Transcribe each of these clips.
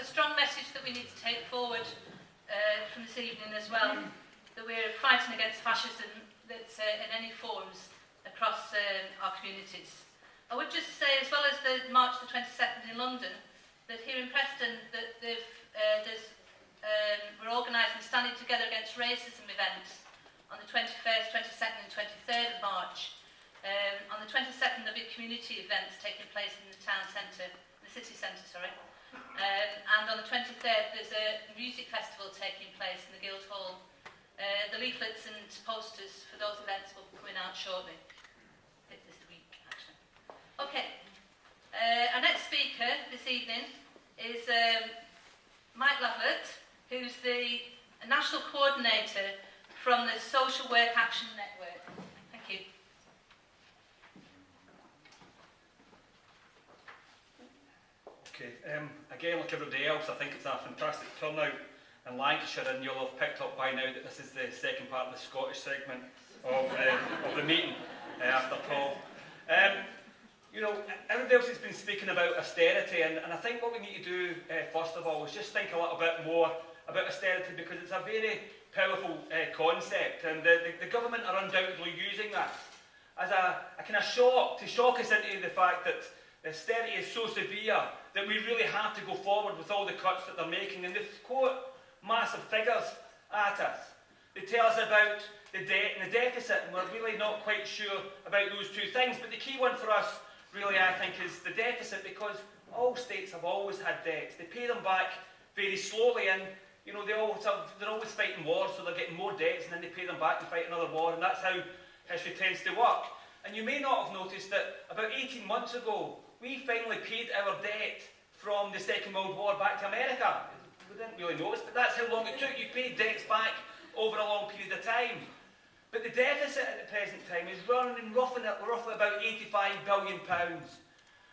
a strong message that we need to take forward from this evening as well, that we're fighting against fascism that's in any forms across our communities. I would just say, as well as the March the 22nd in London, that here in Preston that we're organising Standing Together Against Racism events on the 21st, 22nd and 23rd of March. On the 22nd there'll be community events taking place in the town centre, the city centre, sorry. And on the 23rd there's a music festival taking place in the Guildhall. The leaflets and posters for those events will be coming out shortly. This week, actually. Okay. Our next speaker this evening is Mike Lavalette, who's the National Coordinator from the Social Work Action Network. Thank you. Okay, again, like everybody else, I think it's a fantastic turnout in Lancashire, and you'll have picked up by now that this is the second part of the Scottish segment of the meeting after Paul. You know, everybody else has been speaking about austerity, and I think what we need to do, first of all, is just think a little bit more about austerity, because it's a very powerful concept, and the government are undoubtedly using this as a kind of shock, to shock us into the fact that austerity is so severe that we really have to go forward with all the cuts that they're making, and they quote massive figures at us. They tell us about the debt and the deficit, and we're really not quite sure about those two things, but the key one for us really, I think, is the deficit, because all states have always had debts. They pay them back very slowly, and you know, they're always fighting wars, so they're getting more debts, and then they pay them back and fight another war, and that's how history tends to work. And you may not have noticed that about 18 months ago, we finally paid our debt from the Second World War back to America. We didn't really notice, but that's how long it took. You paid debts back over a long period of time. But the deficit at the present time is running roughly about £85 billion.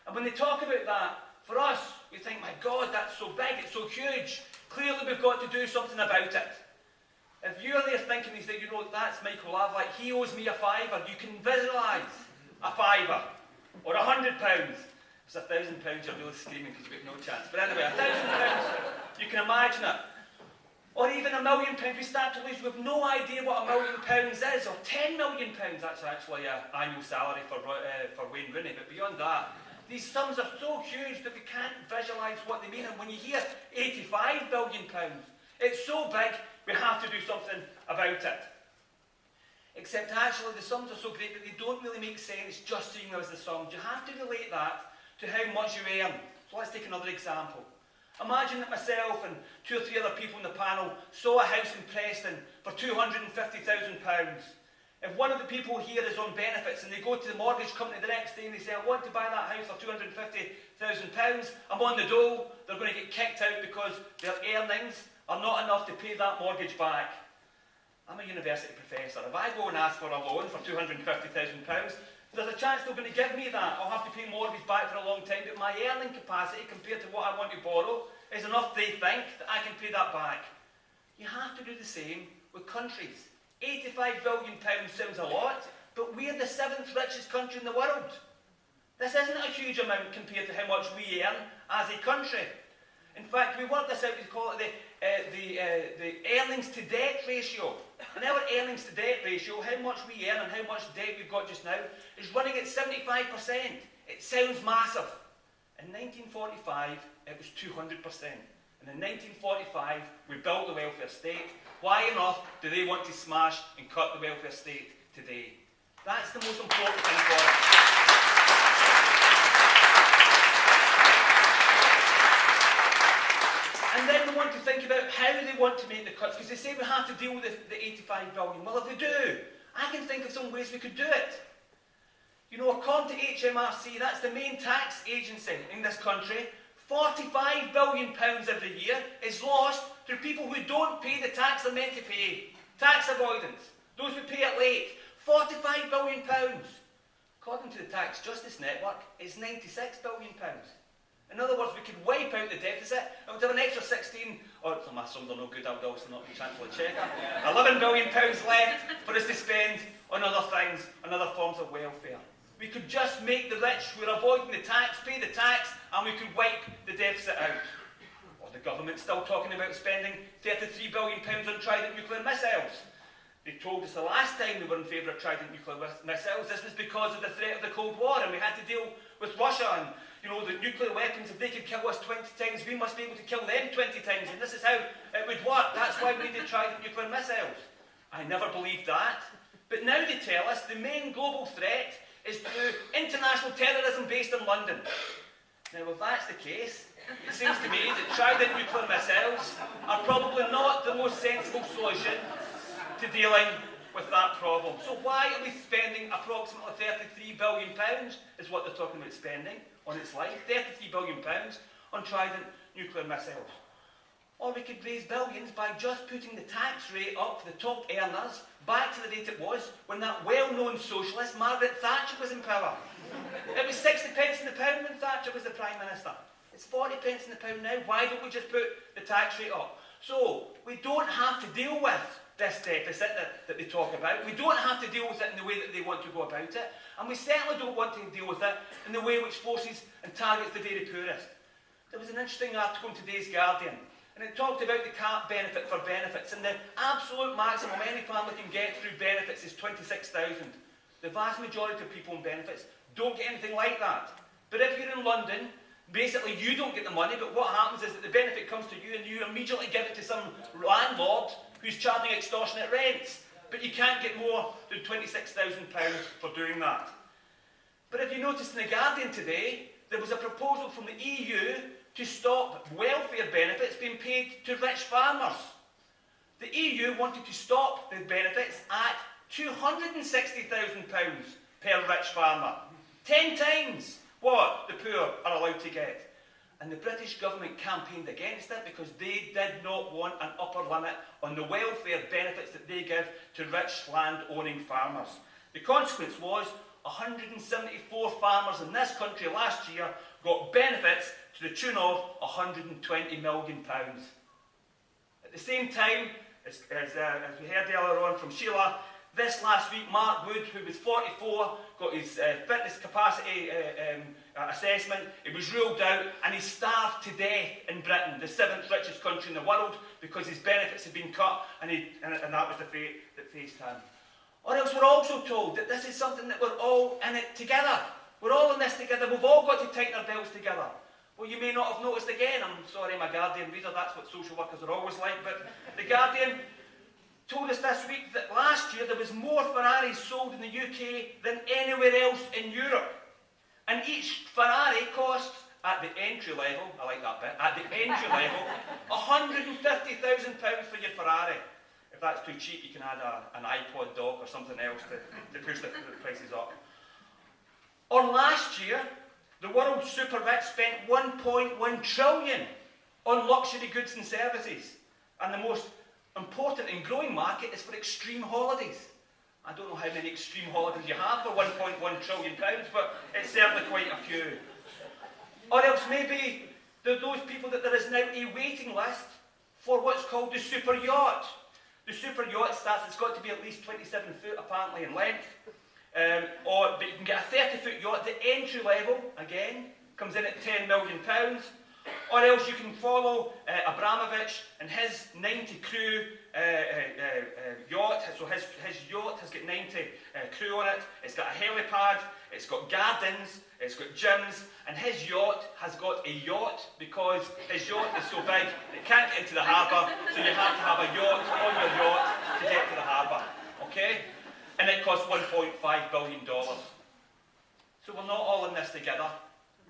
And when they talk about that, for us, we think, my God, that's so big, it's so huge. Clearly we've got to do something about it. If you're there thinking, you think, you know, that's Michael Lavalette, he owes me a £5, you can visualise a £5 or £100. If it's £1,000, you're really screaming because we've no chance. But anyway, £1,000, you can imagine it. Or even £1 million, we start to lose. We have no idea what £1 million is, or £10 million. That's actually an annual salary for Wayne Rooney. But beyond that, these sums are so huge that we can't visualise what they mean. And when you hear £85 billion, it's so big, we have to do something about it. Except actually the sums are so great, but they don't really make sense just seeing them as the sums. You have to relate that to how much you earn. So let's take another example. Imagine that myself and 2 or 3 other people in the panel saw a house in Preston for £250,000. If one of the people here is on benefits and they go to the mortgage company the next day and they say, I want to buy that house for £250,000, I'm on the dole, they're going to get kicked out because their earnings are not enough to pay that mortgage back. I'm a university professor. If I go and ask for a loan for £250,000, there's a chance they're going to give me that. I'll have to pay mortgage back for a long time, but my earning capacity compared to what I want to borrow is enough, they think, that I can pay that back. You have to do the same with countries. £85 billion sounds a lot, but we're the 7th richest country in the world. This isn't a huge amount compared to how much we earn as a country. In fact, we worked this out, we call it the earnings to debt ratio. And our earnings to debt ratio, how much we earn and how much debt we've got just now, is running at 75%. It sounds massive. In 1945, it was 200%. And in 1945, we built the welfare state. Why on earth do they want to smash and cut the welfare state today? That's the most important thing for us. And then we want to think about how they want to make the cuts, because they say we have to deal with the £85 billion. Well, if we do, I can think of some ways we could do it. You know, according to HMRC, that's the main tax agency in this country, £45 billion every year is lost through people who don't pay the tax they're meant to pay. Tax avoidance. Those who pay it late. £45 billion. According to the Tax Justice Network, it's £96 billion. In other words, we could wipe out the deficit and we'd have an extra 16, or oh, my sums are no good, I would also not be Chancellor Checker, £11 billion left for us to spend on other things, on other forms of welfare. We could just make the rich who are avoiding the tax pay the tax, and we could wipe the deficit out. Or Or the government's still talking about spending £33 billion on Trident nuclear missiles. They told us the last time they were in favour of Trident nuclear missiles, this was because of the threat of the Cold War, and we had to deal with Russia, and you know, the nuclear weapons, if they could kill us 20 times, we must be able to kill them 20 times, and this is how it would work. That's why we needed Trident nuclear missiles. I never believed that. But now they tell us the main global threat is through international terrorism based in London. Now, if that's the case, it seems to me that Trident nuclear missiles are probably not the most sensible solution to dealing with that problem. So why are we spending approximately £33 billion, is what they're talking about spending, on its life, £33 billion on Trident nuclear missiles? Or we could raise billions by just putting the tax rate up for the top earners back to the rate it was when that well-known socialist Margaret Thatcher was in power. It was 60 pence in the pound when Thatcher was the Prime Minister. It's 40 pence in the pound now. Why don't we just put the tax rate up? So we don't have to deal with this deficit that they talk about. We don't have to deal with it in the way that they want to go about it. And we certainly don't want to deal with it in the way which forces and targets the very poorest. There was an interesting article in today's Guardian, and it talked about the cap benefit for benefits, and the absolute maximum any family can get through benefits is £26,000. The vast majority of people on benefits don't get anything like that. But if you're in London, basically you don't get the money, but what happens is that the benefit comes to you and you immediately give it to some landlord who's charging extortionate rents. But you can't get more than £26,000 for doing that. But if you noticed in the Guardian today, there was a proposal from the EU to stop welfare benefits being paid to rich farmers. The EU wanted to stop the benefits at £260,000 per rich farmer. 10 times what the poor are allowed to get. And the British government campaigned against it because they did not want an upper limit on the welfare benefits that they give to rich land-owning farmers. The consequence was 174 farmers in this country last year got benefits to the tune of £120 million. At the same time, as we heard earlier on from Sheila, this last week, Mark Wood, who was 44, got his fitness capacity assessment. It was ruled out, and he starved to death in Britain, the 7th richest country in the world, because his benefits had been cut, and that was the fate that faced him. Or else we're also told that this is something that we're all in it together. We're all in this together. We've all got to tighten our belts together. Well, you may not have noticed again. I'm sorry, my Guardian reader, that's what social workers are always like, but the Guardian told us this week that last year there was more Ferraris sold in the UK than anywhere else in Europe. And each Ferrari costs, at the entry level, I like that bit, at the entry level, £150,000 for your Ferrari. If that's too cheap, you can add an iPod dock or something else to push the prices up. Or last year, the world's super rich spent £1.1 trillion on luxury goods and services. And the most important and growing market is for extreme holidays. I don't know how many extreme holidays you have for £1.1 trillion, but it's certainly quite a few. Or else maybe there are those people that there is now a waiting list for what's called the super yacht. The super yacht it's got to be at least 27 foot apparently in length. But you can get a 30-foot yacht. The entry level, again, comes in at £10 million. Or else you can follow Abramovich and his 90 crew yacht. So his yacht has got 90 crew on it. It's got a helipad, it's got gardens, it's got gyms, and his yacht has got a yacht because his yacht is so big it can't get into the harbour, so you have to have a yacht on your yacht to get to the harbour. Okay? And it costs $1.5 billion. So we're not all in this together.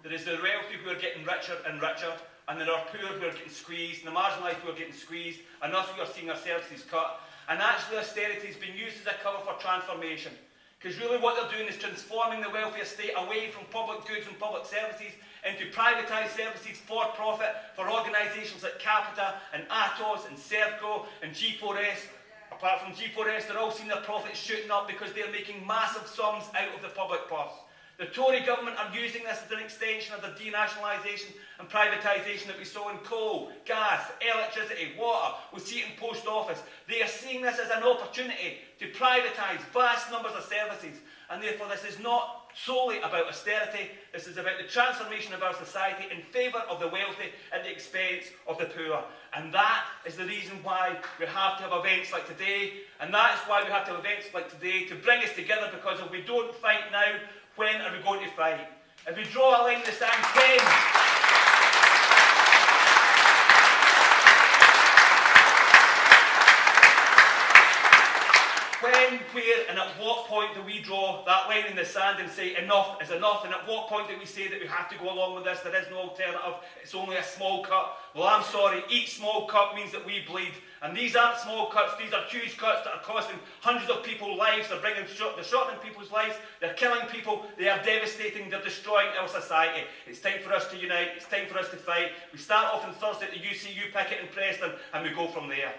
There is the wealthy who are getting richer and richer, and there are poor who are getting squeezed, and the marginalised who are getting squeezed, and us who are seeing our services cut. And actually austerity has been used as a cover for transformation. Because really what they're doing is transforming the welfare state away from public goods and public services into privatised services for profit for organisations like Capita and Atos and Servco and G4S. Apart from G4S, they're all seeing their profits shooting up because they're making massive sums out of the public purse. The Tory government are using this as an extension of the denationalisation and privatisation that we saw in coal, gas, electricity, water. We see it in post office. They are seeing this as an opportunity to privatise vast numbers of services, and therefore this is not solely about austerity. This is about the transformation of our society in favour of the wealthy at the expense of the poor. And that is the reason why we have to have events like today. And that is why we have to have events like today to bring us together, because if we don't fight now, when are we going to fight? If we draw a line in the sand, when, where and at what point do we draw that line in the sand and say enough is enough? And at what point do we say that we have to go along with this? There is no alternative. It's only a small cut. Well, I'm sorry. Each small cut means that we bleed. And these aren't small cuts. These are huge cuts that are costing hundreds of people's lives. They're shortening people's lives. They're killing people. They are devastating. They're destroying our society. It's time for us to unite. It's time for us to fight. We start off on Thursday at the UCU picket in Preston, and we go from there.